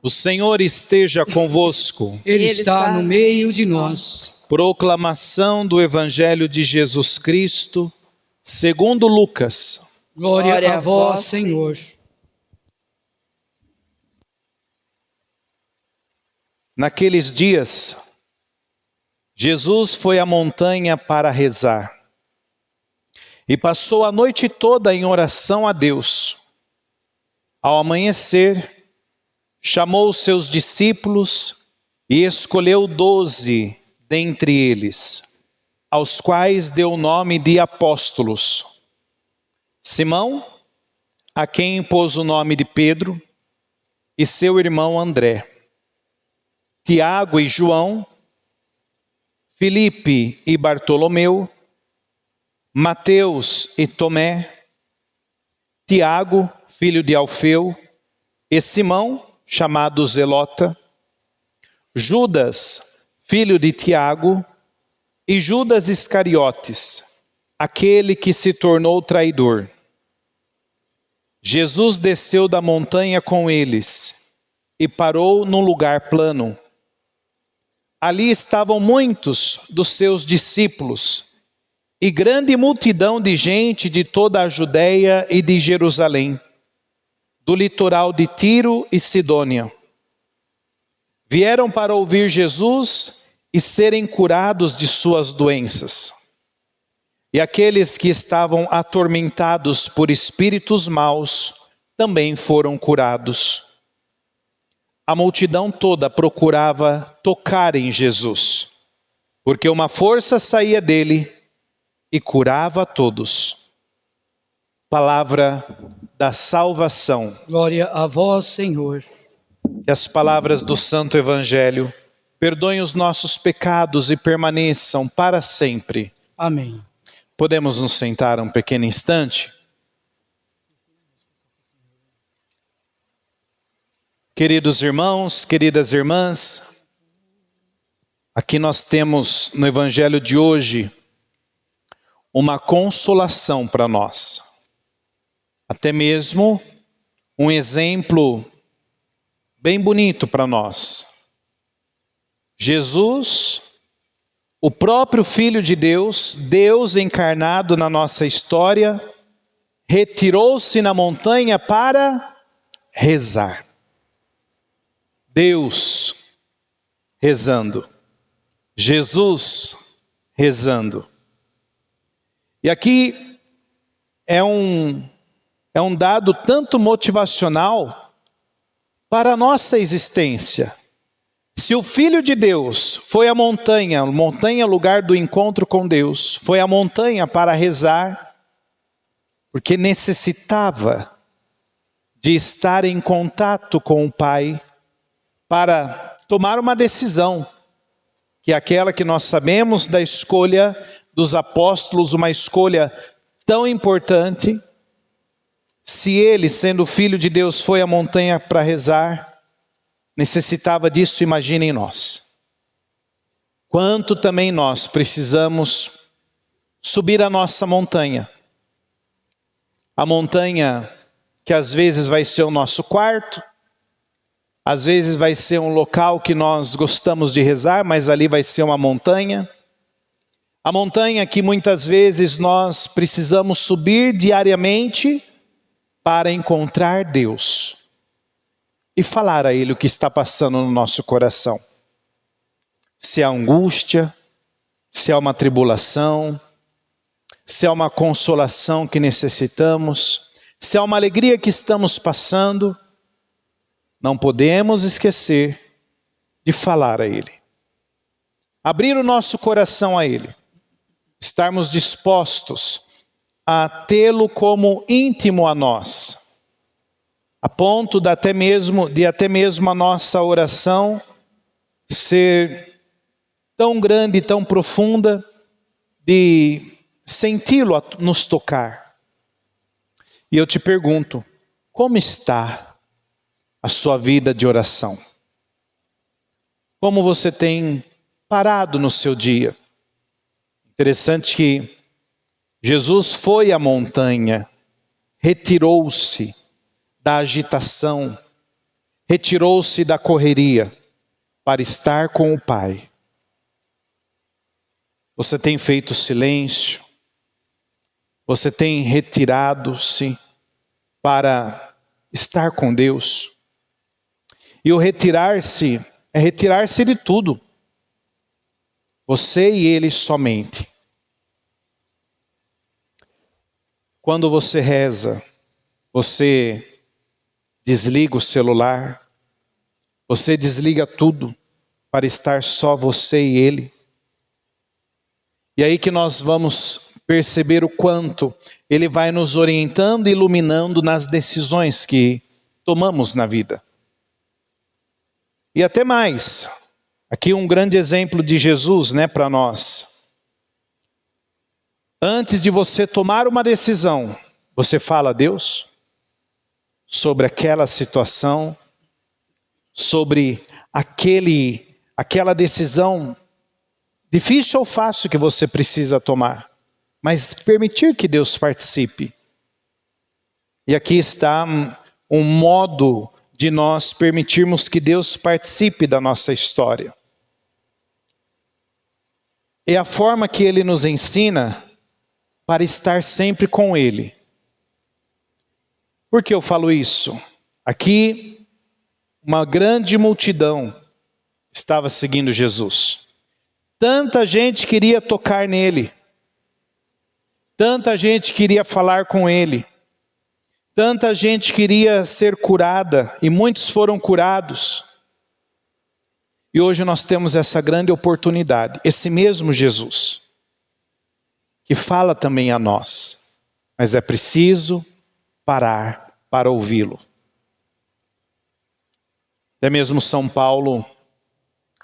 O Senhor esteja convosco. Ele está no meio de nós. Proclamação do Evangelho de Jesus Cristo, segundo Lucas. Glória a vós, Senhor. Naqueles dias, Jesus foi à montanha para rezar e passou a noite toda em oração a Deus. Ao amanhecer, chamou os seus discípulos e escolheu 12 dentre eles, aos quais deu o nome de apóstolos. Simão, a quem pôs o nome de Pedro, e seu irmão André. Tiago e João, Filipe e Bartolomeu, Mateus e Tomé, Tiago, filho de Alfeu, e Simão, chamado Zelota, Judas, filho de Tiago, e Judas Iscariotes, aquele que se tornou traidor. Jesus desceu da montanha com eles e parou num lugar plano. Ali estavam muitos dos seus discípulos e grande multidão de gente de toda a Judéia e de Jerusalém, do litoral de Tiro e Sidônia. Vieram para ouvir Jesus e serem curados de suas doenças. E aqueles que estavam atormentados por espíritos maus também foram curados. A multidão toda procurava tocar em Jesus, porque uma força saía dele e curava a todos. Palavra da salvação. Glória a vós, Senhor. Que as palavras do Santo Evangelho perdoem os nossos pecados e permaneçam para sempre. Amém. Podemos nos sentar um pequeno instante? Queridos irmãos, queridas irmãs, aqui nós temos no Evangelho de hoje uma consolação para nós. Até mesmo um exemplo bem bonito para nós. Jesus, o próprio Filho de Deus, Deus encarnado na nossa história, retirou-se na montanha para rezar. Deus rezando, Jesus rezando. E aqui é um dado tanto motivacional para a nossa existência. Se o Filho de Deus foi à montanha, lugar do encontro com Deus, foi à montanha para rezar, porque necessitava de estar em contato com o Pai, para tomar uma decisão, que é aquela que nós sabemos da escolha dos apóstolos, uma escolha tão importante. Se ele, sendo filho de Deus, foi à montanha para rezar, necessitava disso, imaginem nós. Quanto também nós precisamos subir a nossa montanha. A montanha que às vezes vai ser o nosso quarto, às vezes vai ser um local que nós gostamos de rezar, mas ali vai ser uma montanha. A montanha que muitas vezes nós precisamos subir diariamente para encontrar Deus e falar a Ele o que está passando no nosso coração. Se há angústia, se há uma tribulação, se há uma consolação que necessitamos, se há uma alegria que estamos passando, não podemos esquecer de falar a Ele. Abrir o nosso coração a Ele. Estarmos dispostos a tê-lo como íntimo a nós. A ponto de até mesmo a nossa oração ser tão grande, tão profunda, de senti-lo nos tocar. E eu te pergunto, como está a sua vida de oração? Como você tem parado no seu dia? Interessante que Jesus foi à montanha, retirou-se da agitação, retirou-se da correria para estar com o Pai. Você tem feito silêncio, você tem retirado-se para estar com Deus. E o retirar-se é retirar-se de tudo. Você e Ele somente. Quando você reza, você desliga o celular, você desliga tudo para estar só você e Ele. E aí que nós vamos perceber o quanto Ele vai nos orientando e iluminando nas decisões que tomamos na vida. E até mais, aqui um grande exemplo de Jesus, para nós. Antes de você tomar uma decisão, você fala a Deus sobre aquela situação, sobre aquela decisão difícil ou fácil que você precisa tomar, mas permitir que Deus participe. E aqui está um modo de nós permitirmos que Deus participe da nossa história. É a forma que Ele nos ensina para estar sempre com Ele. Por que eu falo isso? Aqui, uma grande multidão estava seguindo Jesus. Tanta gente queria tocar nele. Tanta gente queria falar com ele. Tanta gente queria ser curada e muitos foram curados. E hoje nós temos essa grande oportunidade. Esse mesmo Jesus, que fala também a nós. Mas é preciso parar para ouvi-lo. Até mesmo São Paulo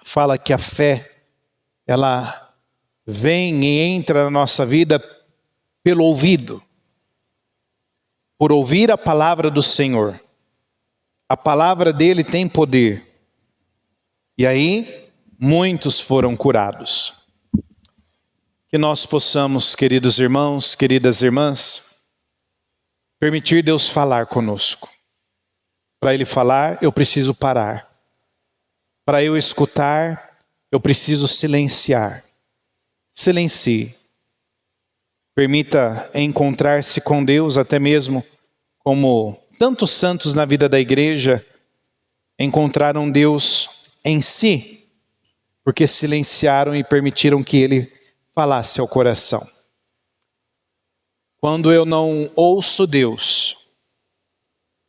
fala que a fé, ela vem e entra na nossa vida pelo ouvido. Por ouvir a palavra do Senhor. A palavra dele tem poder. E aí, muitos foram curados. Que nós possamos, queridos irmãos, queridas irmãs, permitir Deus falar conosco. Para Ele falar, eu preciso parar. Para eu escutar, eu preciso silenciar. Silencie. Permita encontrar-se com Deus, até mesmo como tantos santos na vida da igreja encontraram Deus em si, porque silenciaram e permitiram que Ele falasse ao coração. Quando eu não ouço Deus,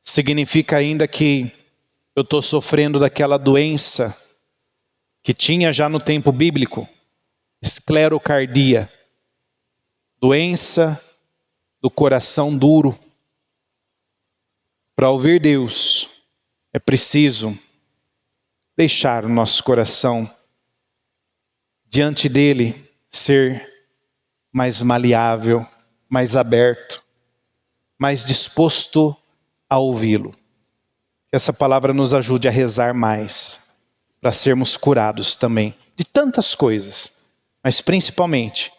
significa ainda que eu estou sofrendo daquela doença que tinha já no tempo bíblico, esclerocardia, doença do coração duro. Para ouvir Deus, é preciso deixar o nosso coração diante dele ser mais maleável, mais aberto, mais disposto a ouvi-lo. Que essa palavra nos ajude a rezar mais, para sermos curados também de tantas coisas, mas principalmente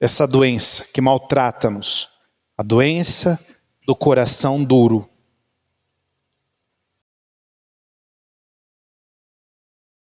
essa doença que maltrata-nos, a doença do coração duro,